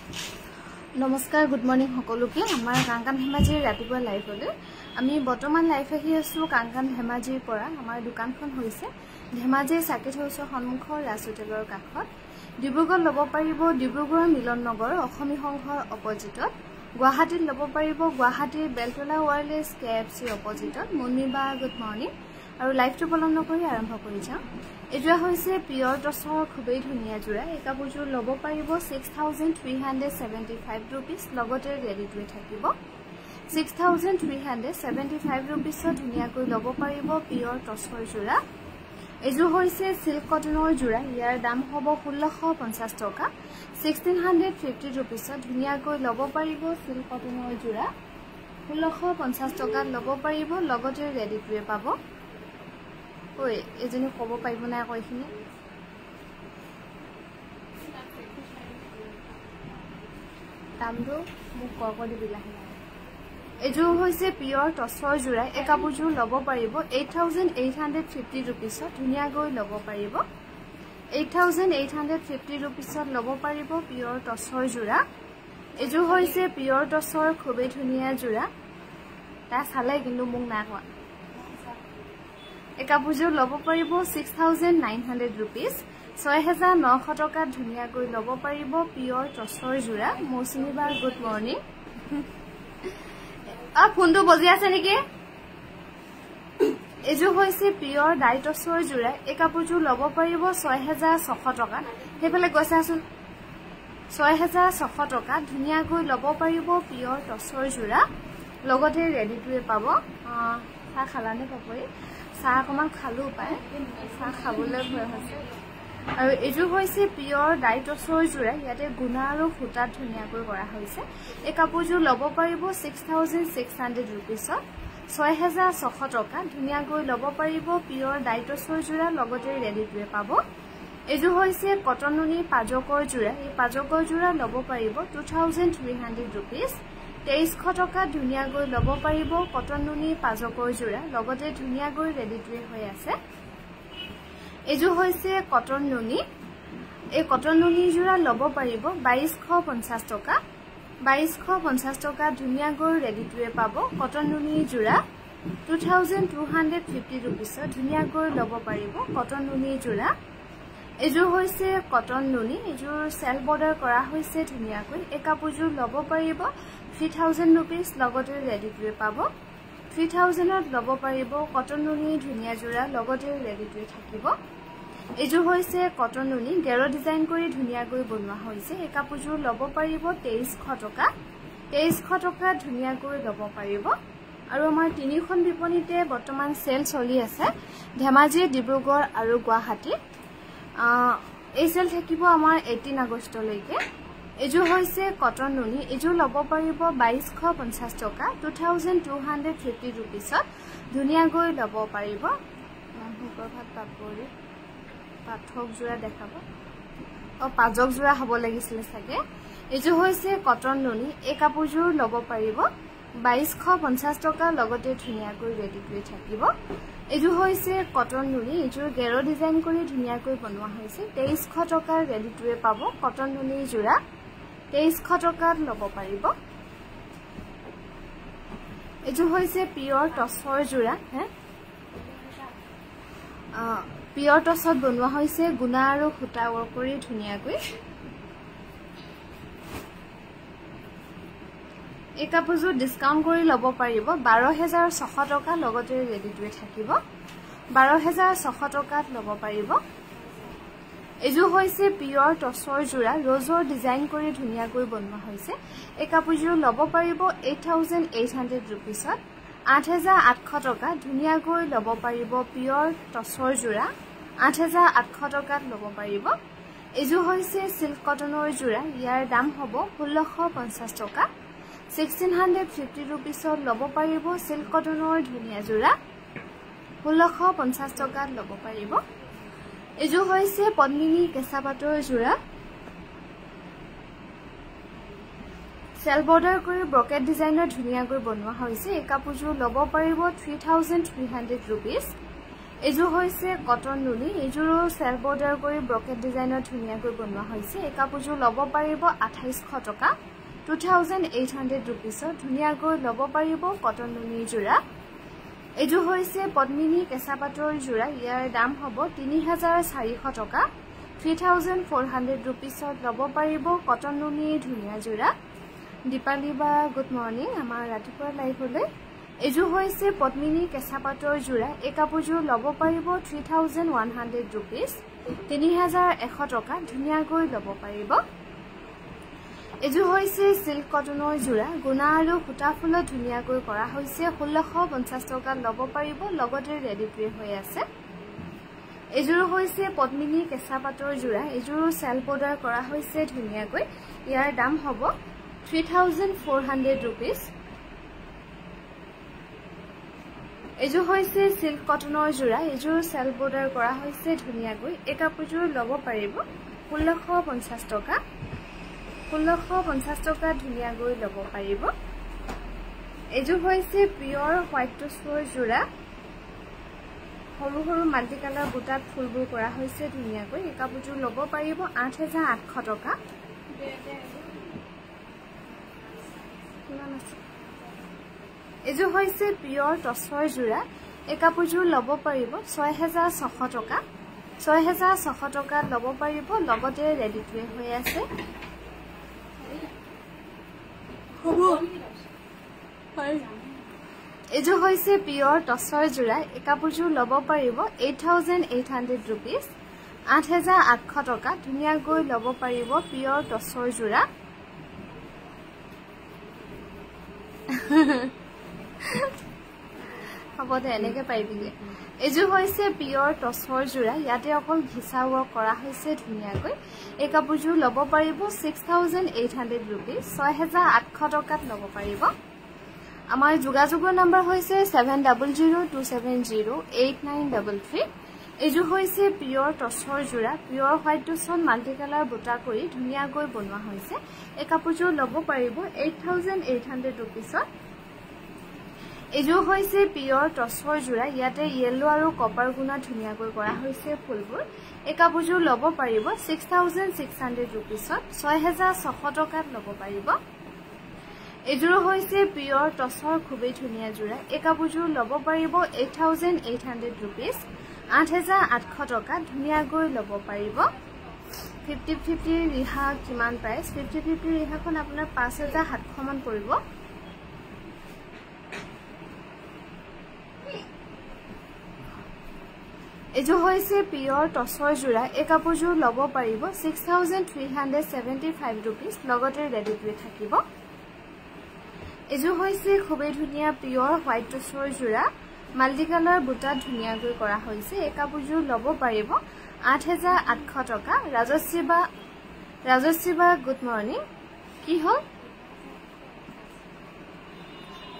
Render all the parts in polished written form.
নমস্কাৰ good morning সকলোকে আমাৰ কাংকান ধেমাজিৰ ৰাতিপুৱা লাইভলৈ আমি বৰ্তমান লাইভ আহি আছো কাংকান ধেমাজিৰ পৰা আমাৰ দোকানখন হৈছে ধেমাজি সাকিট হাউছৰ সন্মুখৰ ৰাজ হোটেলৰ কাষত ডিব্ৰুগড় ল'ব পাৰিব ডিব্ৰুগড় মিলন নগৰ অসমী সংঘৰ অপজিটত গুৱাহাটীত ল'ব পাৰিব গুৱাহাটীৰ বেলতলা ওয়াৰলেছ কেএফচি অপজিটত মুনিবা গুড মৰ্নিং আৰু লাইভটো পলম নকৰি আৰম্ভ কৰি যাওঁ এজোৰা হৈছে পিয়ৰ টছৰ খুবেই ধুনীয়া জোৰা এই কাপোৰযোৰ ল'ব পাৰিব 6375 रुपीस লগতে ৰেডিটোৱে থাকিব 6375 रुपीसত ধুনীয়াকৈ ল'ব পাৰিব পিয়ৰ টছৰ জোৰা এজোৰ হৈছে সিল্ক কটনৰ জোৰা ইয়াৰ দাম হ'ব 1650 টকা 1650 रुपीसত ধুনীয়াকৈ ল'ব পাৰিব সিল্ক কটনৰ জোৰা 1650 টকাত ল'ব পাৰিব লগতে ৰেডিটোৱে পাব ওই এজনী ক'ব পাৰিব না কয়খিনি দামটো মোক ক দিবিলা এজোৰ হৈছে পিয়ৰ টছৰ জোৰা এই কাপোৰযোৰ ল'ব পাৰিব 8850 रुपीसত ধুনীয়াকৈ ল'ব পাৰিব 8850 रुपीसত ল'ব পাৰিব পিয়ৰ টছৰ জোৰা এজোৰ হৈছে পিয়ৰ টছৰ খুবেই ধুনীয়া জোৰা তা চালে কিন্তু মোক না কোৱা এই কাপোৰযোৰ ল'ব পাৰিব 6900 रुपीस 6900 টকাত ধুনীয়াকৈ ল'ব পাৰিব পিয়ৰ টছৰ জোৰা মৌচুমীবা গুড মৰ্নিং ফোনটো বজি আছে নেকি এজোৰ হৈছে পিয়ৰ ডাই টছৰ জোৰা এই কাপোৰযোৰ ল'ব পাৰিব 6600 টকা সেইফালে গৈছাচোন 6600 টকা ধুনীয়াকৈ ল'ব পাৰিব পিয়ৰ টছৰ জোৰা লগতে ৰেডিটোৱে পাব চাহ খালানে পাপৰি চাহ অকমান খালো পায় চাহ খাবলৈ ভয় হৈছে আৰু এজোৰ হৈছে পিয়ৰ ডাই টছৰ জোৰা ইয়াতে গুণা আৰু ফুটাত ধুনীয়াকৈ কৰা হৈছে এই কাপোৰযোৰ ল'ব পাৰিব 6600 रुपीसত 6600 টকা ধুনীয়াকৈ ল'ব পাৰিব পিয়ৰ ডাই টছৰ জোৰা লগতে ৰেডিটোৱে পাব এজোৰ হৈছে কটন নুনি পাজকৰ জোৰা এই পাজকৰ জোৰা ল'ব পাৰিব 2300 रुपीस 2300 টকা ধুনীয়াকৈ ল'ব পাৰিব কটন নুনি পাজকৰ জোৰা লগতে ধুনীয়াকৈ ৰেডিটোৱে হৈ আছে এজোৰ হৈছে কটন নুনি এই কটন নুনি জোৰা ল'ব পাৰিব 2250 টকা 2250 টকা ধুনীয়াকৈ ৰেডিটোৱে পাব কটন নুনি জোৰা 2250 रुपीसত ধুনীয়াকৈ ল'ব পাৰিব কটন নুনি জোৰা এজোৰ হৈছে কটন নুনি এজোৰ সেল বৰ্ডাৰ কৰা হৈছে ধুনীয়াকৈ এই কাপোৰযোৰ ল'ব পাৰিব 3000 रुपीस লগতে ৰেডিটোৱে পাব 3000ত ল'ব পাৰিব কটন নুনি ধুনীয়া জোৰা লগতে ৰেডিটোৱে থাকিব এজোৰ হৈছে কটন নুনি গেৰ ডিজাইন কৰি ধুনীয়াকৈ বনোৱা হৈছে এই কাপোৰযোৰ ল'ব পাৰিব 2300 টকা 2300 টকা ধুনীয়াকৈ ল'ব পাৰিব আৰু আমাৰ তিনিখন বিপণীতে বৰ্তমান সেল চলি আছে ধেমাজি ডিব্ৰুগড় আৰু গুৱাহাটী এই সেল থাকিব আমাৰ 18 আগষ্টলৈকে এজোৰ হৈছে কটন নুনি এজোৰ ল'ব পাৰিব 2250 টকা 2250 रुपीसত ধুনীয়াকৈ ল'ব পাৰিব সুপ্ৰভাত পাপৰি পাঠক জোৰা দেখাব পাজক জোৰা হ'ব লাগিছিল চাগে এজোৰ হৈছে কটন নুনি এই কাপোৰযোৰ ল'ব পাৰিব 2250 টকা লগতে ধুনীয়াকৈ ৰেডিটোৱে থাকিব এজোৰ হৈছে কটন নুনি এজোৰ গেৰ ডিজাইন কৰি ধুনীয়াকৈ বনোৱা হৈছে 2300 টকাৰ ৰেডিটোৱে পাব কটন নুনি জোৰা 2300 টকাত ল'ব পাৰিব এজোৰ হৈছে পিয়ৰ টছৰ জোৰা পিয়ৰ টছত বনোৱা হৈছে গুণা আৰু ফুটা ৱৰ্ক কৰি ধুনীয়াকৈ এই কাপোৰযোৰ ডিসকাউন্ট কৰি ল'ব পাৰিব 12600 টকা লগতে ৰেডিটোৱে থাকিব 12600 টকাত ল'ব পাৰিব এজোৰ হৈছে পিয়ৰ টছৰ জোৰা ৰজৰ ডিজাইন কৰি ধুনীয়াকৈ বনোৱা হৈছে এই কাপোৰযোৰ ল'ব পাৰিব 8800 रुपीसত 8800 টকা ধুনীয়াকৈ ল'ব পাৰিব পিয়ৰ টছৰ জোৰা 8800 টকাত ল'ব পাৰিব এজোৰ হৈছে সিল্ক কটনৰ জোৰা ইয়াৰ দাম হ'ব 1650 টকা 1650 रुपीसত ল'ব পাৰিব সিল্ক কটনৰ ধুনীয়া জোৰা 1650 টকাত ল'ব পাৰিব এজোৰ হৈছে পদ্মিনী কেঁচা পাটৰ জোৰা সেল বৰ্ডাৰ কৰি ব্ৰকেট ডিজাইনৰ ধুনীয়াকৈ বনোৱা হৈছে এই কাপোৰযোৰ ল'ব পাৰিব 3300 रुपीस এযোৰ হৈছে কটন নুনি এযোৰ সেল বৰ্ডাৰ কৰি ব্ৰকেট ডিজাইনৰ ধুনিয়াকৈ বনোৱা হৈছে এই কাপোৰযোৰ ল'ব পাৰিব 2800 টকা 2800 rupeesত ধুনিয়াকৈ ল'ব পাৰিব কটন নুনি যোৰা এযোৰ হৈছে পদ্মিনী কেঁচা পাটৰ যোৰা ইয়াৰ দাম হ'ব 3400 টকা 3400 rupeesত ল'ব পাৰিব কটন নুনি ধুনিয়া যোৰা দীপালি বা গুড মৰ্নিং আমাৰ ৰাতিপুৱা লাইভলৈ এযোৰ হৈছে পদ্মিনী কেঁচা পাটৰ যোৰা এই কাপোৰযোৰ ল'ব পাৰিব 3100 rupees 3100 টকা ধুনিয়াকৈ ল'ব পাৰিব এযোৰ হৈছে সিল্ক কটনৰ যোৰা গুণা আৰু সূতা ফুলত ধুনিয়াকৈ কৰা হৈছে 1650 টকা ল'ব পাৰিব লগতে ৰেডি টু হৈ আছে এযোৰ হৈছে পদ্মিনী কেঁচা পাটৰ যোৰা এযোৰ সেল বৰ্ডাৰ কৰা হৈছে ধুনিয়াকৈ ইয়াৰ দাম হ'ব 3400 rupees এযোৰ হৈছে সিল্ক কটনৰ যোৰা এযোৰ সেল বৰ্ডাৰ কৰা হৈছে ধুনিয়াকৈ এই কাপোৰযোৰ ল'ব পাৰিব 1650 টকা 1650 টকা ধুনিয়াকৈ ল'ব পাৰিব এযোৰ হৈছে পিয়ৰ হোৱাইট টছৰ যোৰা সৰু সৰু মাল্টি কালাৰ বুটাত ফুলবোৰ কৰা হৈছে ধুনিয়াকৈ এই কাপোৰযোৰ ল'ব পাৰিব 8800 টকা এযোৰ হৈছে পিয়ৰ টছৰ যোৰা এই কাপোৰযোৰ ল'ব পাৰিব 6600 টকা 6600 টকাত ল'ব পাৰিব লগতে ৰেডি টু হৈ আছে এযোৰ হৈছে পিয়ৰ টছৰ যোৰা এই কাপোৰযোৰ ল'ব পাৰিব 8800 rupees 8800 টকা ধুনিয়াকৈ ল'ব পাৰিব পিয়ৰ টছৰ যোৰা হ'ব দে এনেকৈ পাৰিবিগে এযোৰ হৈছে পিয়ৰ টছৰ যোৰা ইয়াতে অকল ঘিচা ৱৰ্ক কৰা হৈছে ধুনিয়াকৈ এই কাপোৰযোৰ ল'ব পাৰিব 6800 rupees 6800 টকাত ল'ব পাৰিব আমাৰ যোগাযোগৰ নম্বৰ হৈছে 7002708933 এযোৰ হৈছে পিয়ৰ টছৰ যোৰা পিয়ৰ হোৱাইট টছত মাল্টি কালাৰ বুটা কৰি ধুনিয়াকৈ বনোৱা হৈছে এই কাপোৰযোৰ ল'ব পাৰিব 8800 rupeesত এযোৰ হৈছে পিয়ৰ টছৰ যোৰা ইয়াতে ইয়েলো আৰু কপাৰ গুণা ধুনিয়াকৈ কৰা হৈছে ফুলবোৰ এই কাপোৰযোৰ ল'ব পাৰিব 6600 rupeesত 6600 টকাত ল'ব পাৰিব এযোৰ হৈছে পিয়ৰ টছৰ খুবেই ধুনিয়া যোৰা এই কাপোৰযোৰ ল'ব পাৰিব 8800 rupees 8800 টকা ধুনিয়াকৈ ল'ব পাৰিব 50-50 ৰিহা কিমান প্ৰাইস 50-50 ৰিহাখন আপোনাৰ 5700 মান পৰিব এযোৰ হৈছে পিয়ৰ টছৰ যোৰা এই কাপোৰযোৰ ল'ব পাৰিব 6375 rupees লগতে ৰেডি টু থাকিব এযোৰ হৈছে খুবেই ধুনিয়া পিয়ৰ হোৱাইট টছৰ যোৰা মাল্টি কালাৰ বুটা ধুনিয়াকৈ কৰা হৈছে এই কাপোৰযোৰ ল'ব পাৰিব 8800 টকা ৰাজশ্ৰী বা গুড মৰ্নিং কি হ'ল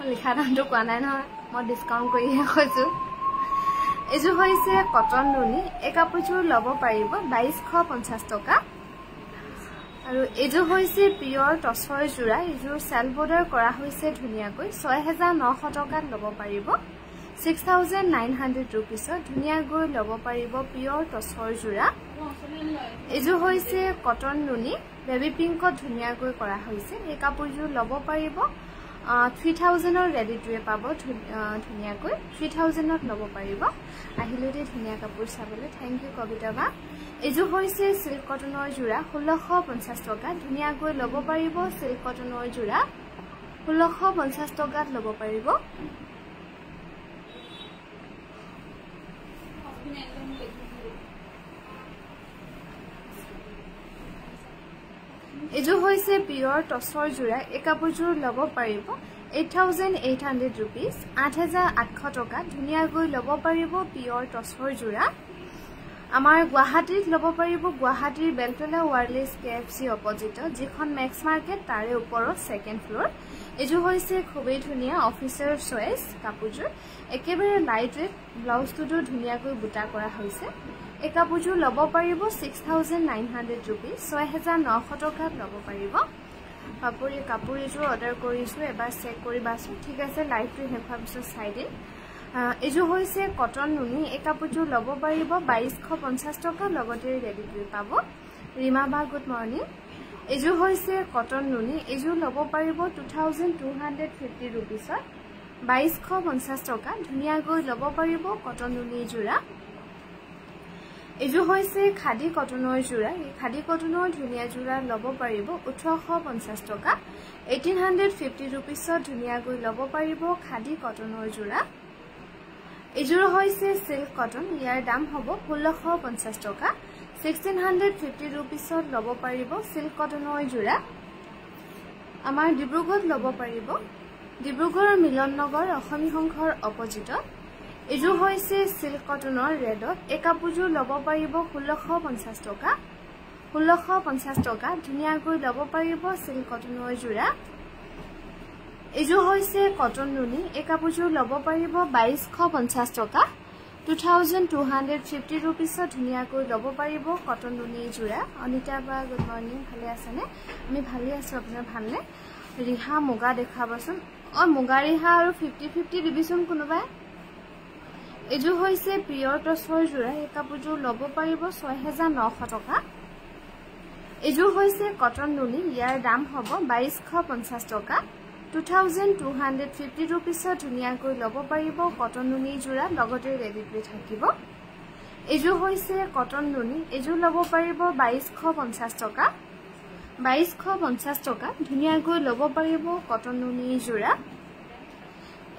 লিখা নামটো কোৱা নাই নহয় মই ডিসকাউন্ট কৰিহে কৈছো এযোৰ হৈছে কটন নুনি এই কাপোৰযোৰ ল'ব পাৰিব 2250 টকা আৰু এযোৰ হৈছে পিয়ৰ টছৰ যোৰা এযোৰ সেল বৰ্ডাৰ কৰা হৈছে ধুনিয়াকৈ 6900 টকাত ল'ব পাৰিব 6900 rupeesত ধুনিয়াকৈ ল'ব পাৰিব পিয়ৰ টছৰ যোৰা এযোৰ হৈছে কটন নুনি বেবি পিংকত ধুনিয়াকৈ কৰা হৈছে এই কাপোৰযোৰ ল'ব পাৰিব 3000 ৰেডি টু পাব ধুনিয়াকৈ 3000ত ল'ব পাৰিব আহিলে দে ধুনিয়া কাপোৰ চাবলৈ থ্যাংক ইউ কবিতা বা এযোৰ হৈছে সিল্ক কটনৰ যোৰা 1650 টকা ধুনিয়াকৈ ল'ব পাৰিব সিল্ক কটনৰ যোৰা 1650 টকাত ল'ব পাৰিব এযোৰ হৈছে পিয়ৰ টছৰ যোৰা এই কাপোৰযোৰ ল'ব পাৰিব 8800 rupees 8800 টকা ধুনিয়াকৈ ল'ব পাৰিব পিয়ৰ টছৰ যোৰা আমাৰ গুৱাহাটীত ল'ব পাৰিব গুৱাহাটীৰ বেলতলা ওয়াৰলেছ কেএফসি অপজিটত যিখন মেক্স মাৰ্কেট তাৰে ওপৰত সেকেন্ড ফ্লোৰ এযোৰ হৈছে খুবেই ধুনিয়া অফিচাৰ চয়েস কাপোৰযোৰ একেবাৰে লাইট ৱেট ব্লাউজটো ধুনিয়াকৈ বুটা কৰা হৈছে এই কাপোৰযোৰ ল'ব পাৰিব 6900 rupees 6900 টকাত ল'ব পাৰিব কাপোৰ এযোৰ অৰ্ডাৰ কৰিছো এবাৰ চেক কৰিবাছো ঠিক আছে লাইভটো হেফা পিছত চাই দিন এজো হৈছে কটন নুনি এই কাপোৰটো ল'ব পাৰিব 2250 টকা লগতে ৰেডি কৰি পাব ৰীমা বা গুড মৰ্নিং এজো হৈছে কটন নুনি এজো ল'ব পাৰিব 2250 रुपीसত 2250 টকা ধুনিয়াকৈ ল'ব পাৰিব কটন নুনি জোৰা এজো হৈছে খাদি কটনৰ জোৰা এই খাদি কটনৰ ধুনিয়া জোৰা ল'ব পাৰিব 1850 টকা 1850 रुपीसত ধুনিয়াকৈ ল'ব পাৰিব খাদি কটনৰ জোৰা এজোৰ হৈছে সিল্ক কটন ইয়াৰ দাম হ'ব 1650 টকা 1650 रुपीसত ল'ব পাৰিব সিল্ক কটনৰ জোৰা আমাৰ ডিব্ৰুগড়ত ল'ব পাৰিব ডিব্ৰুগড়ৰ মিলন নগৰ অসমী সংঘৰ অপজিটত এজো হৈছে সিল্ক কটনৰ ৰেডত এই কাপোৰজোৰ ল'ব পাৰিব 1650 টকা 1650 টকা ধুনিয়াকৈ ল'ব পাৰিব সিল্ক কটনৰ জোৰা এজো হৈছে কটন নুনি এই কাপোৰজোৰ ল'ব পাৰিব 2250 টকা 2250 रुपीसত ধুনিয়াকৈ ল'ব পাৰিব কটন নুনি জোৰা অনিতা বা গুড মৰ্নিং ভালে আছেনে আমি ভালে আছো আপোনাৰ ভালনে ৰিহা মুগা দেখাবচোন মুগা ৰিহা আৰু 50-50 দিবিচোন কোনোবাই এজো হৈছে পিয়ৰ টছৰ জোৰা এই কাপোৰজোৰ ল'ব পাৰিব 6900 টকা এজো হৈছে কটন নুনি ইয়াৰ দাম হ'ব 2250 টকা 2250 रुपीसত ধুনিয়াকৈ ল'ব পাৰিব কটন নুনি জোৰা লগতে ৰেডি কৰি থাকিব এজো হৈছে কটন নুনি এজো ল'ব পাৰিব 2250 টকা 2250 টকা ধুনিয়াকৈ ল'ব পাৰিব কটন নুনি জোৰা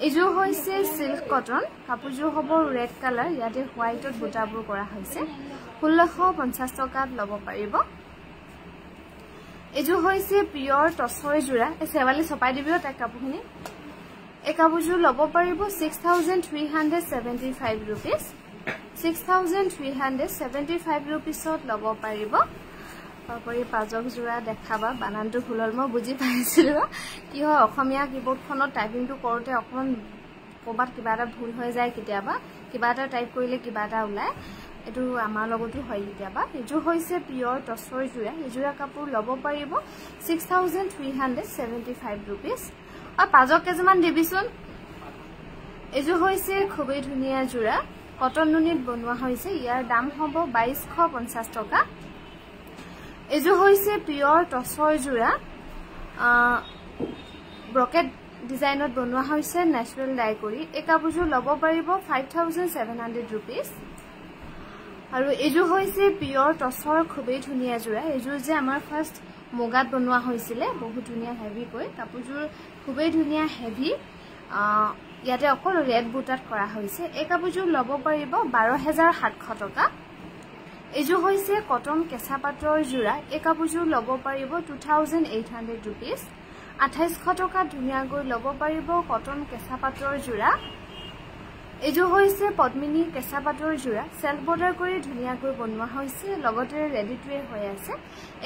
এজো হৈছে সিল্ক কটন কাপোৰজোৰ হ'ব ৰেড কালাৰ ইয়াতে হোৱাইটত বুটাবোৰ কৰা হৈছে 1650 টকাত ল'ব পাৰিব এজো হৈছে পিয়ৰ টছৰ জোৰা এই সেৱালি ছপাই দিবিও তাক কাপোৰখিনি এই কাপোৰজোৰ ল'ব পাৰিব 6375 रुपीस 6375 रुपीसত ল'ব পাৰিব তারপরে পাজক জোড়া দেখাবা বানানটো ভুলল মই বুজি পাইছিল কি হয় অসমীয়া কিবোর্ডখনত টাইপিংটো কৰোতে অকমান কবাত কিবা এটা ভুল হৈ যায় কেতিয়াবা কিবা এটা টাইপ কৰিলে কিবা এটা ওলায় এটো আমাৰ লগতো হয় কেতিয়াবা এজো হৈছে পিয়ৰ টছৰ জোড়া এই জোড়া কাপোৰ ল'ব পাৰিব 6375 रुपीस আৰু পাজক কেজমান দিবিচোন এজো হৈছে খুবেই ধুনিয়া জোড়া কটন নুনিত বনোৱা হৈছে ইয়াৰ দাম হ'ব 2250 টকা এজো হৈছে পিয়ৰ টছৰ জোড়া ব্ৰকেট ডিজাইনত বনোৱা হৈছে ন্যাচাৰাল ডাই কৰি এই কাপোৰজোৰ ল'ব পাৰিব 5700 रुपीस আৰু এজো হৈছে পিয়ৰ টছৰ খুবেই ধুনিয়া জোড়া এজো যে আমাৰ ফাৰ্স্ট মুগাত বনোৱা হৈছিল বহুত ধুনিয়া হেভি কৈ কাপোৰজোৰ খুবেই ধুনিয়া হেভি ইয়াতে অকল ৰেড বুটাত কৰা হৈছে এই কাপোৰজোৰ ল'ব পাৰিব 12700 টকা এজো হৈছে কটন কেঁচা পাটৰ জোড়া এই কাপোৰজোৰ ল'ব পাৰিব 2800 रुपीस 2800 টকা ধুনিয়াকৈ ল'ব পাৰিব কটন কেঁচা পাটৰ জোড়া এজো হৈছে পদ্মিনী কেঁচা পাটৰ জোড়া সেলফ বৰ্ডাৰ কৰি ধুনিয়াকৈ বনোৱা হৈছে লগতে ৰেডি টু ৱেৰ হৈ আছে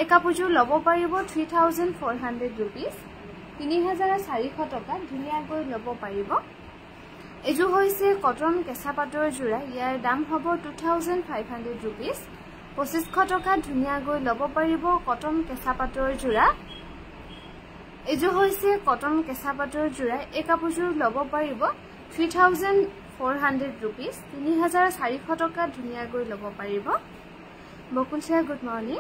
এই কাপোৰজোৰ ল'ব পাৰিব 3400 रुपीस 3400 টকা ধুনিয়াকৈ ল'ব পাৰিব এজো হৈছে কটন কেঁচা পাটৰ জোড়া ইয়াৰ দাম হ'ব 2500 रुपीस 2500 টকা ধুনিয়াকৈ ল'ব পাৰিব কটন কেঁচা পাটৰ জোড়া এজো হৈছে কটন কেঁচা পাটৰ জোড়া এই কাপোৰজোৰ ল'ব পাৰিব 3400 रुपीस 3400 টকা ধুনিয়াকৈ ল'ব পাৰিব বকুলছা গুড মৰ্নিং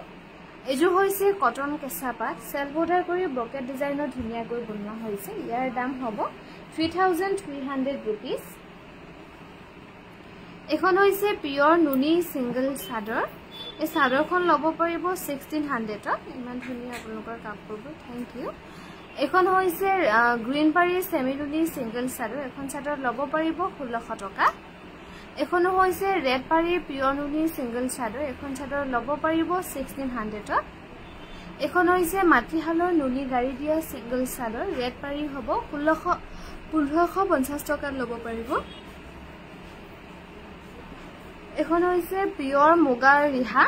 এজো হৈছে কটন কেঁচা পাট সেলফ বৰ্ডাৰ কৰি ব্ৰকেট ডিজাইনত ধুনিয়াকৈ বনোৱা হৈছে ইয়াৰ দাম হ'ব 3300 रुपीस এখন হৈছে পিয়ৰ নুনি সিঙ্গল চাদৰ এই চাদৰখন ল'ব পাৰিব 1600 ত ইমান ধুনিয়া আপোনালোকৰ কাপোৰবোৰ থ্যাংক ইউ এখন হৈছে গ্ৰীন পাৰি সেমি নুনি সিঙ্গল চাদৰ এখন চাদৰ ল'ব পাৰিব 1600 টকা এখন হৈছে ৰেড পাৰি পিয়ৰ নুনি সিঙ্গল চাদৰ এখন চাদৰ ল'ব পাৰিব 1600 ত এখন হৈছে মাটিহালৰ নুনি গাড়ি দিয়া সিঙ্গল চাদৰ ৰেড পাৰি হ'ব 1550 টকা ল'ব পাৰিব এখন হৈছে পিয়ৰ মুগাৰ ৰিহা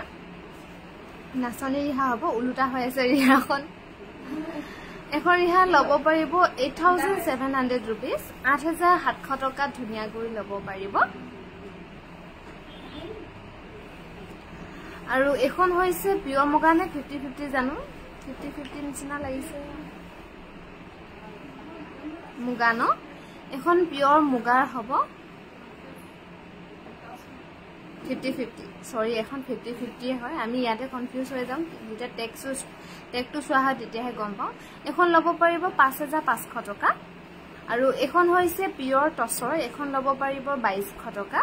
নাচনী ৰিহা হ'ব উলুটা হৈ আছে ৰিহাখন এখন ৰিহা ল'ব পাৰিব 8700 रुपीस 8700 টকা ধুনিয়াকৈ ল'ব পাৰিব আৰু এখন হৈছে পিয়ৰ মুগা নে 50-50 জানো 50-50 নিচিনা লাগিছে মুগা ন এখন পিয়ৰ মুগাৰ হ'ব 50-50 সৰি এখন 50-50 হয় আমি ইয়াতে কনফিউজ হৈ যাম যেতিয়া টেগটো চোৱা হয় তেতিয়াহে গম পাওঁ এখন ল'ব পাৰিব 5500 টকা আৰু এখন হৈছে পিয়ৰ টছৰ এখন ল'ব পাৰিব 2200 টকা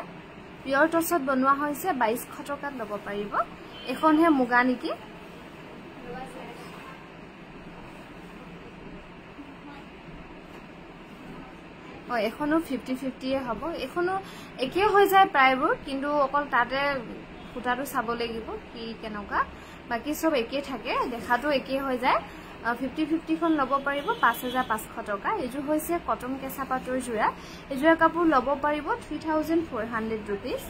পিয়ৰ টছত বনোৱা হৈছে 2200 টকাত ল'ব পাৰিব এখন হে মুগা নেকি এখনো 50-50 হ'ব এখনো একে হৈ যায় প্ৰায়বোৰ কিন্তু অকল তাতে ফুটাটো চাব লাগিব কি কেনেকুৱা বাকি সব একে থাকে দেখাটো একে হৈ যায় 50-50 খন ল'ব পাৰিব 5500 টকা এজু হৈছে কটন কেঁচা পাটৰ জোৰা এজোৰা কাপোৰ ল'ব পাৰিব 3400 rupees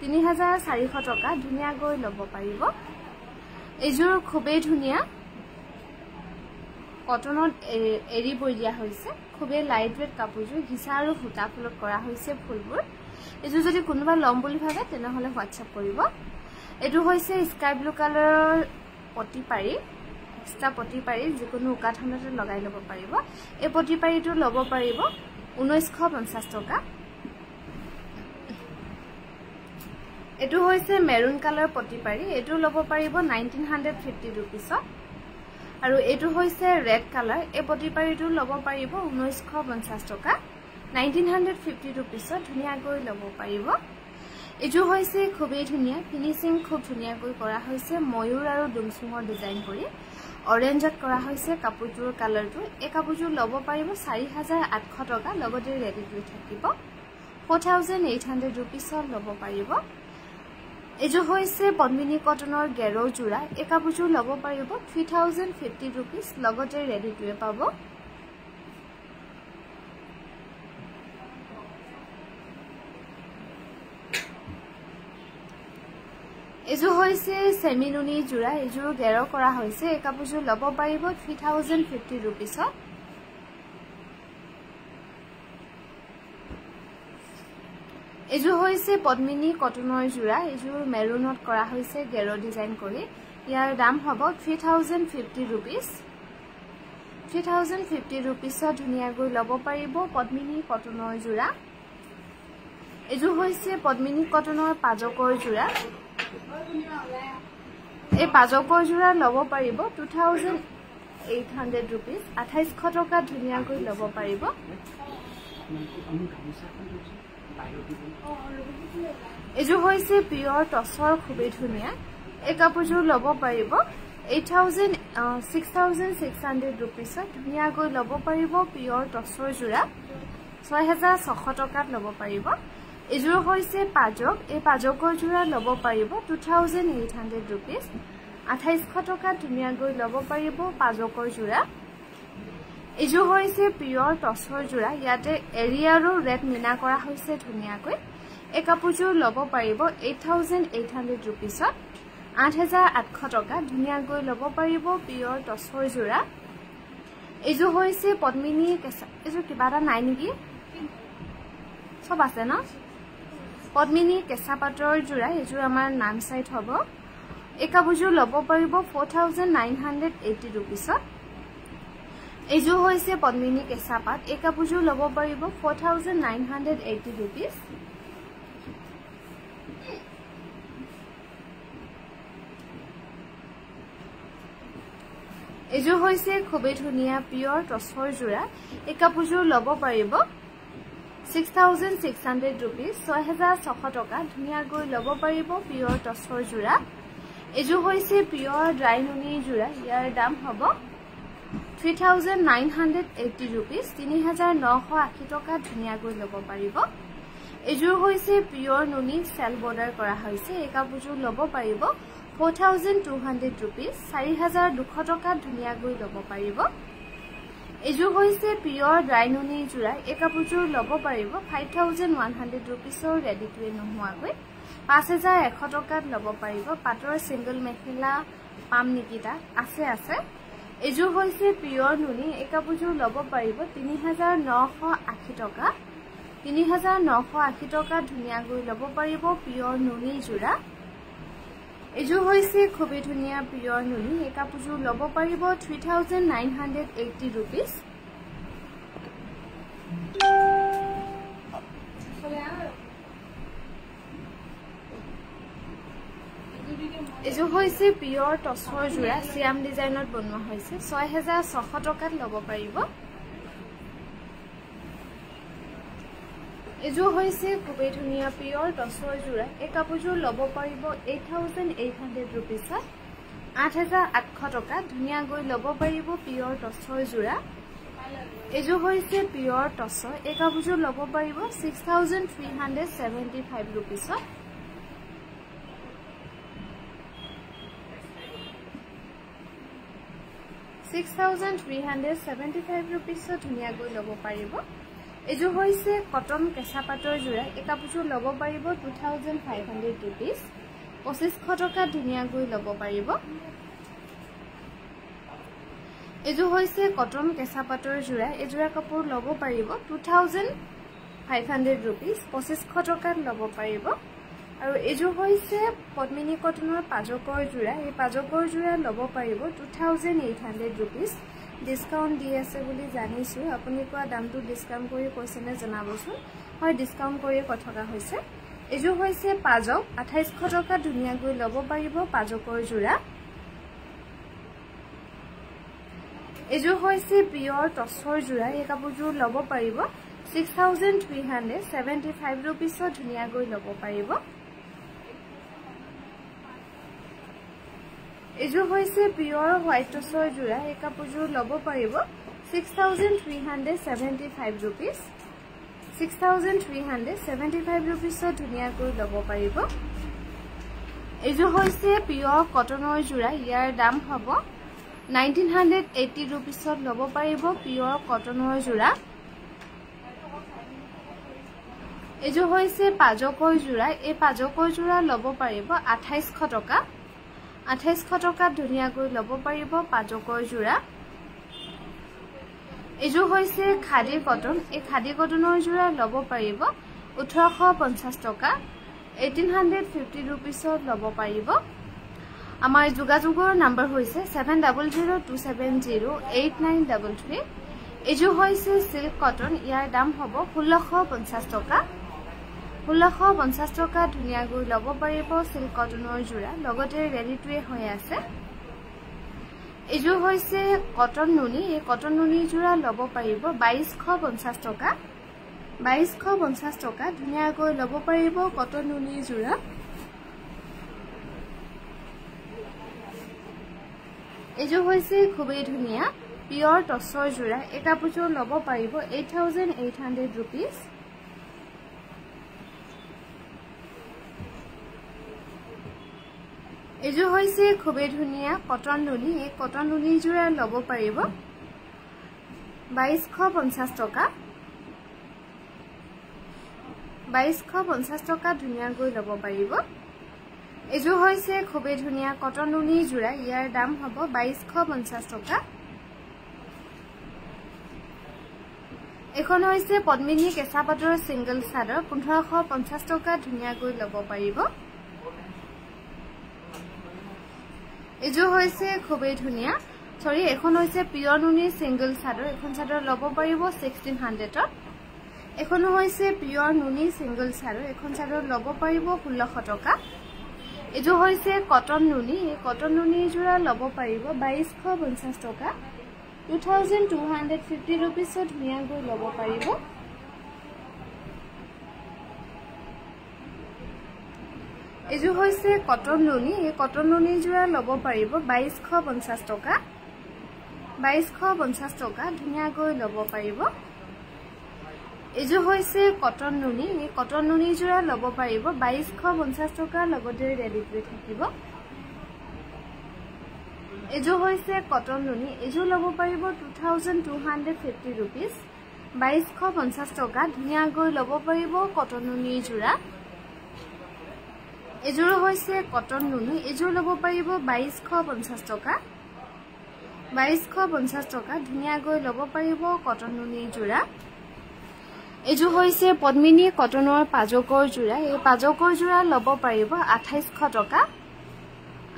3400 টকা ধুনিয়াকৈ ল'ব পাৰিব এজোৰ খুবেই ধুনিয়া কটনত এৰি বৈ দিয়া হৈছে খুবেই লাইট ওয়েট কাপোৰজোৰ ঘিচা আৰু সুতা ফুলত কৰা হৈছে ফুলবোৰ এজু যদি কোনোবা লম বুলি ভাবে তেনেহলে হোৱাটসএপ কৰিব এটো হৈছে স্কাই ব্লু কালাৰৰ পটি পাৰি এক্সট্ৰা পটি পাৰি যিকোনো উকাঠনতে লগাই ল'ব পাৰিব এই পটি পাৰিটো ল'ব পাৰিব 1950 টকা এটো হৈছে মেৰুন কালাৰ পটি পাৰি এটো ল'ব পাৰিব 1950 rupees আৰু এটো হৈছে ৰেড কালাৰ এই পটি পাৰিটো ল'ব পাৰিব 1950 টকা 1950 rupees ধুনিয়াকৈ ল'ব পাৰিব এজু হৈছে খুবেই ধুনিয়া ফিনিশিং খুব ধুনিয়াকৈ কৰা হৈছে ময়ূৰ আৰু ডুমচুঙৰ ডিজাইন কৰি অৰেঞ্জত কৰা হৈছে কাপোৰটোৰ কালাৰটো এই কাপোৰটো ল'ব পাৰিব 4800 টকা লগতে ৰেডি কৰি থাকিব 4800 rupees ল'ব পাৰিব এজু হৈছে পদ্মিনী কটনৰ গেৰো জোৰা এই কাপোৰটো ল'ব পাৰিব 3050 rupees লগতে ৰেডি কৰি পাব এজু হৈছে সেমিনুনি জোৰা এজু গেৰো কৰা হৈছে এই কাপোৰটো ল'ব পাৰিব 3050 rupees এজু হৈছে পদ্মিনী কটনৰ জোৰা এজু মেৰুনত কৰা হৈছে গেৰো ডিজাইন কৰি ইয়াৰ দাম হ'ব 3050 rupees 3050 rupees ধুনিয়াকৈ ল'ব পাৰিব পদ্মিনী কটনৰ জোৰা এজু হৈছে পদ্মিনী কটনৰ পাজকৰ জোৰা এই পাজকৰ জোৰা ল'ব পাৰিব 2800 rupees 2800 টকা ধুনিয়াকৈ ল'ব পাৰিব এজু হৈছে পিয়ৰ টছৰ খুবেই ধুনিয়া এই কাপোৰজোৰ ল'ব পাৰিব 6600 rupees ধুনিয়াকৈ ল'ব পাৰিব পিয়ৰ টছৰ জোৰা 6600 টকাত ল'ব পাৰিব এজোৰ হৈছে পাজক এই পাজকৰ জোৰা ল'ব পাৰিব 2800 rupees 2800 টকা ধুনিয়াকৈ ল'ব পাৰিব পাজকৰ জোৰা এজু হৈছে পিয়ৰ টছৰ জোৰা ইয়াতে এৰি আৰু ৰেড মিনা কৰা হৈছে ধুনিয়াকৈ এই কাপোৰজোৰ ল'ব পাৰিব 8800 rupees 8800 টকা ধুনিয়াকৈ ল'ব পাৰিব পিয়ৰ টছৰ জোৰা এজু হৈছে পদ্মিনী কেঁচা এজু কিবা এটা নাই নেকি সব আছে ন পদ্মিনী কেঁচা পাটৰ জোৰা এজু আমাৰ নাম সাইট হ'ব এই কাপোৰজোৰ ল'ব পাৰিব 4980 rupees এজু হৈছে পদ্মিনী কেঁচা পাট এই কাপোৰজোৰ ল'ব পাৰিব 4980 rupees এজু হৈছে খুবেই ধুনিয়া পিয়ৰ টছৰ জোৰা এই কাপোৰজোৰ ল'ব পাৰিব 6600 rupees 6600 টকা ধুনিয়াকৈ ল'ব পাৰিব পিয়ৰ টছৰ জোৰা এজু হৈছে পিয়ৰ ড্ৰাই নুনি জোৰা ইয়াৰ দাম হ'ব 3980 rupees 3980 টকা ধুনিয়াকৈ ল'ব পাৰিব এজুৰ হৈছে পিয়ৰ নুনি সেল বৰ্ডাৰ কৰা হৈছে এই কাপোৰজোৰ ল'ব পাৰিব 4200 rupees 4200 টকা ধুনিয়াকৈ ল'ব পাৰিব এজু হৈছে পিয়ৰ ড্ৰাই নুনি জোৰা এই কাপোৰজোৰ ল'ব পাৰিব 5100 rupees ৰেডি টু নোহোৱাকৈ 5100 টকাত ল'ব পাৰিব পাটৰ সিঙ্গল মেখেলা পাম নিকিটা আছে এজু হৈছে পিয়ৰ নুনি এই কাপোৰজোৰ ল'ব পাৰিব 3980 টকা 3980 টকা ধুনিয়াকৈ ল'ব পাৰিব পিয়ৰ নুনি জোৰা এজু হৈছে খুবেই ধুনিয়া পিয়ৰ নুনি এই কাপোৰজোৰ ল'ব পাৰিব 3980 rupees এজো হৈছে পিওৰ টসৰ জোড়া সিয়াম ডিজাইনত বনোৱা হৈছে 6600 টকাত লব পাৰিব এজো হৈছে খুবেই ধুনিয়া পিওৰ টসৰ জোড়া এই কাপোৰযোৰ লব পাৰিব 8800 रुपीसত 8800 টকা ধুনিয়া গৈ লব পাৰিব পিওৰ টসৰ জোড়া এজো হৈছে পিওৰ টসৰ এই কাপোৰযোৰ লব পাৰিব 6375 रुपीसত ₹6375 ধুনিয়া গৈ লব পাৰিব এজো হৈছে কটন কেঁচা পাটৰ জোড়া এই কাপোৰযোৰ লব পাৰিব 2500 रुपीस 2500 টকা ধুনিয়া গৈ লব পাৰিব এজো হৈছে কটন কেঁচা পাটৰ জোড়া এই জোড়া কাপোৰ লব পাৰিব 2500 रुपीस 2500 টকাত লব পাৰিব আৰু এজো হৈছে পদ্মিনী কটনৰ পাজকৰ জোড়া এই পাজকৰ জোড়া লব পাৰিব 2800 रुपीस ডিসকাউন্ট দি আছে বুলি জানিছো আপুনি কোৱা দামটো ডিসকাউন্ট কৰি কৈছেনে জনাবচোন হয় ডিসকাউন্ট কৰি কথা হৈছে এজো হৈছে পাজক 2800 টকা ধুনিয়া গৈ লব পাৰিব পাজকৰ জোড়া এজো হৈছে পিওৰ টসৰ জোড়া এই কাপোৰযোৰ লব পাৰিব 6375 रुपीस ধুনিয়া গৈ লব পাৰিব এজো হৈছে পিওৰ হোয়াইট টসৰ জোড়া এই কাপোৰযোৰ লব পাৰিব 6375 रुपीस 6375 रुपीस ধুনিয়া গৈ লব পাৰিব এজো হৈছে পিওৰ কটনৰ জোড়া ইয়াৰ দাম হ'ব 1980 रुपीस লব পাৰিব পিওৰ কটনৰ জোড়া এজো হৈছে পাজকৰ জোড়া এই পাজকৰ জোড়া লব পাৰিব 2800 টকা 2800 টকা ধুনিয়া গৈ লব পাৰিব পাজকৰ জোড়া এজো হৈছে খাদী কটন এই খাদী কটনৰ জোড়া লব পাৰিব 1850 টকা 1850 रुपीस লব পাৰিব আমাৰ যোগাযোগৰ নম্বৰ হৈছে 7002708933 এজো হৈছে সিল্ক কটন ইয়াৰ দাম হ'ব 1650 টকা 1650 টকা ধুনিয়া গৈ লব পাৰিব সিল্ক কটনৰ জোড়া লগতে ৰেডিটোৱে হৈ আছে এজো হৈছে কটন নুনি এই কটন নুনি জোড়া লব পাৰিব 2250 টকা 2250 টকা ধুনিয়া গৈ লব পাৰিব কটন নুনি জোড়া এজো হৈছে খুবেই ধুনিয়া পিওৰ টসৰ জোড়া এই কাপোৰযোৰ লব পাৰিব 8800 रुपीस এজো হৈছে খুবেই ধুনিয়া কটন নুনি এই কটন নুনি জোড়া লব পাৰিব 2250 টকা 2250 টকা ধুনিয়া গৈ লব পাৰিব এজো হৈছে খুবেই ধুনিয়া কটন নুনি জোড়া ইয়াৰ দাম হ'ব 2250 টকা এখন হৈছে পদ্মিনী কেঁচা পাটৰ সিঙ্গল চাদৰ 1550 টকা ধুনিয়া গৈ লব পাৰিব এজো হৈছে খুবেই ধুনিয়া সৰি এখন হৈছে পিওৰ নুনি সিঙ্গল চাদৰ এখন চাদৰ লব পাৰিব 1600 ত এখন হৈছে পিওৰ নুনি সিঙ্গল চাদৰ এখন চাদৰ লব পাৰিব 1600 টকা এজো হৈছে কটন নুনি এই কটন নুনি জোড়া লব পাৰিব 2250 টকা 2250 रुपीस ধুনিয়া গৈ লব পাৰিব এজো হৈছে কটন নুনি এই কটন নুনি জোড়া লব পাৰিব 2250 টকা 2250 টকা ধুনিয়া গৈ লব পাৰিব এজো হৈছে কটন নুনি এই কটন নুনি জোড়া লব পাৰিব 2250 টকা লগতে ৰেডিটোৱে থাকিব এজো হৈছে কটন নুনি এজো লব পাৰিব 2250 रुपीस 2250 টকা ধুনিয়া গৈ লব পাৰিব কটন নুনি জোড়া এজো হৈছে কটন নুনি এজো লব পাৰিব 2250 টকা 2250 টকা ধুনিয়া গৈ লব পাৰিব কটন নুনি জোড়া এজো হৈছে পদ্মিনী কটনৰ পাজকৰ জোড়া এই পাজকৰ জোড়া লব পাৰিব 2800 টকা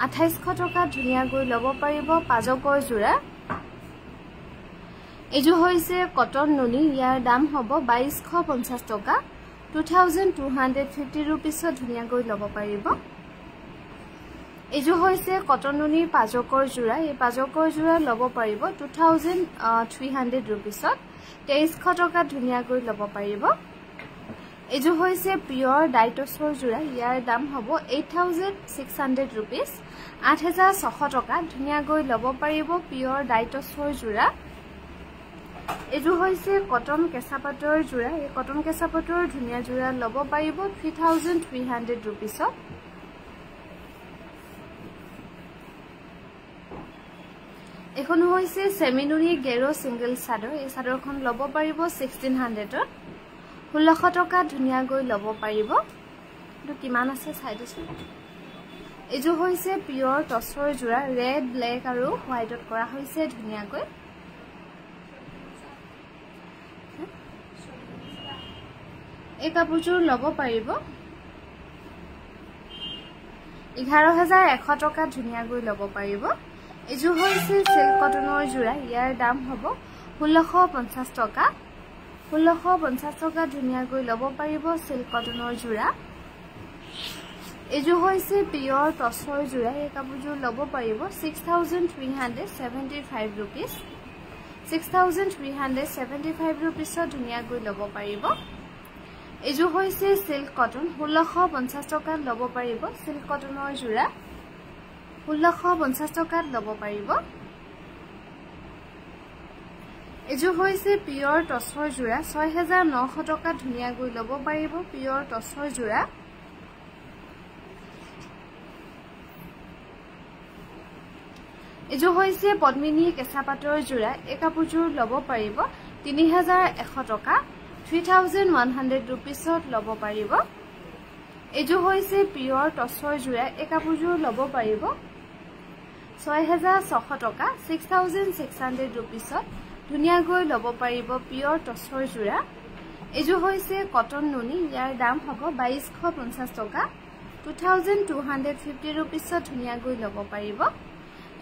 2800 টকা ধুনিয়া গৈ লব পাৰিব পাজকৰ জোড়া এজো হৈছে কটন নুনি ইয়াৰ দাম হ'ব 2250 টকা 2250 रुपीस ধুনিয়া গৈ লব পাৰিব এইযোৰ হৈছে কটন নুনিৰ পাজকৰ যোৰা এই পাজকৰ যোৰা ল'ব পাৰিব 2300 रुपीसত 2300 টকা ধুনিয়াকৈ ল'ব পাৰিব এইযোৰ হৈছে পিওৰ ডাইটছৰ যোৰা ইয়াৰ দাম হ'ব 8600 रुपीस 8600 টকা ধুনিয়াকৈ ল'ব পাৰিব পিওৰ ডাইটছৰ যোৰা এইযোৰ হৈছে কটন কেঁচাপাতৰ যোৰা এই কটন কেঁচাপাতৰ ধুনিয়া যোৰা ল'ব পাৰিব 3300 रुपीसত এখন হৈছে সেমিনুনি গেৰো সিঙ্গল চাদৰ এই চাদৰখন ল'ব পাৰিব 1600 ত 1600 টকা ধুনিয়াকৈ ল'ব পাৰিব তো কিমান আছে চাই দিছো এইযোৰ হৈছে পিওৰ টছৰ যোৰা ৰেড ব্ল্যাক আৰু হোৱাইটত কৰা হৈছে ধুনিয়াকৈ এই কাপোৰযোৰ ল'ব পাৰিব 11100 টকা ধুনিয়াকৈ ল'ব পাৰিব এইযোৰ হৈছে সিল্ক কটনৰ যোৰা ইয়াৰ দাম হ'ব 1650 টকা 1650 টকা ধুনিয়াকৈ ল'ব পাৰিব সিল্ক কটনৰ যোৰা এইযোৰ হৈছে পিওৰ টছৰ যোৰা এই কাপোৰযোৰ ল'ব পাৰিব 6375 रुपीस 6375 रुपीसত ধুনিয়াকৈ ল'ব পাৰিব এইযোৰ হৈছে সিল্ক কটন 1650 টকাত ল'ব পাৰিব সিল্ক কটনৰ যোৰা 1650 টকাত ল'ব পাৰিব এইযোৰ হৈছে পিওৰ টছৰ যোৰা 6900 টকাত ধুনিয়াকৈ ল'ব পাৰিব পিওৰ টছৰ যোৰা এইযোৰ হৈছে পদ্মিনী কেঁচাপাতৰ যোৰা এই কাপোৰযোৰ ল'ব পাৰিব 3100 টকা 3100 रुपीसত ল'ব পাৰিব এইযোৰ হৈছে পিওৰ টছৰ যোৰা এই কাপোৰযোৰ ল'ব পাৰিব 6600 টকা 6600 रुपीसত ধুনিয়াকৈ ল'ব পাৰিব পিওৰ টছৰ যোৰা এইযোৰ হৈছে কটন নুনি ইয়াৰ দাম হ'ব 2250 টকা 2250 रुपीसত ধুনিয়াকৈ ল'ব পাৰিব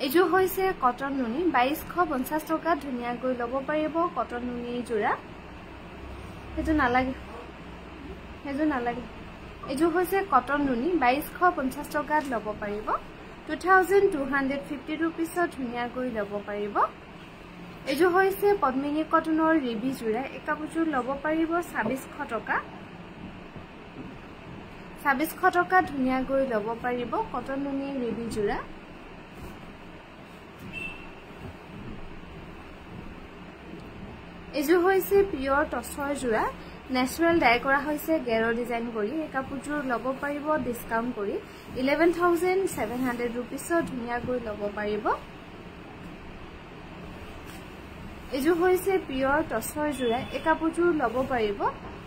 এইযোৰ হৈছে কটন নুনি 2250 টকা ধুনিয়াকৈ ল'ব পাৰিব কটন নুনি যোৰা হেজু নালাগে এইযোৰ হৈছে কটন নুনি 2250 টকাত ল'ব পাৰিব 2250 रुपीसত ধুনিয়াকৈ ল'ব পাৰিব এইযোৰ হৈছে পদ্মিনী কটনৰ ৰিবি যোৰা এই কাপোৰযোৰ ল'ব পাৰিব 2600 টকা 2600 টকা ধুনিয়াকৈ ল'ব পাৰিব কটন নুনি ৰিবি যোৰা এইযোৰ হৈছে পিওৰ টছৰ যোৰা ন্যাচাৰাল ডাই কৰা হৈছে গেৰো ডিজাইন কৰি এই কাপোৰযোৰ ল'ব পাৰিব ডিসকাউন্ট কৰি 11700 रुपीसত ধুনিয়াকৈ ল'ব পাৰিব এইযোৰ হৈছে পিওৰ টছৰ যোৰা এই কাপোৰযোৰ ল'ব পাৰিব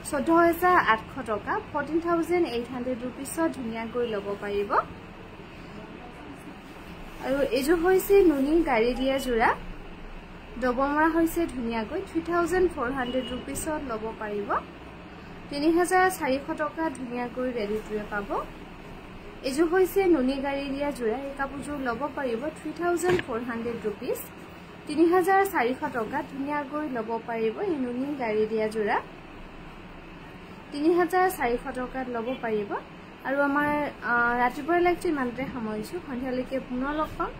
14800 টকা 14800 रुपीसত ধুনিয়াকৈ ল'ব পাৰিব আৰু এইযোৰ হৈছে নুনি গাড়ী দিয়া যোৰা ডবমৰা হৈছে ধুনিয়াকৈ 3400 रुपीसত ল'ব পাৰিব 3400 টকা ধুনিয়াকৈ ৰেডি টুৱে পাব এইযোৰ হৈছে নুনি গাড়ী দিয়া যোৰা এই কাপোৰযোৰ ল'ব পাৰিব 3400 रुपीस 3400 টকা ধুনিয়াকৈ ল'ব পাৰিব এই নুনি গাড়ী দিয়া যোৰা 3400 টকাত ল'ব পাৰিব আৰু আমাৰ ৰাতিপুৱাৰ লাইভটো ইমানতে সামৰিছো সন্ধিয়ালৈকে পুনৰ লগ পাম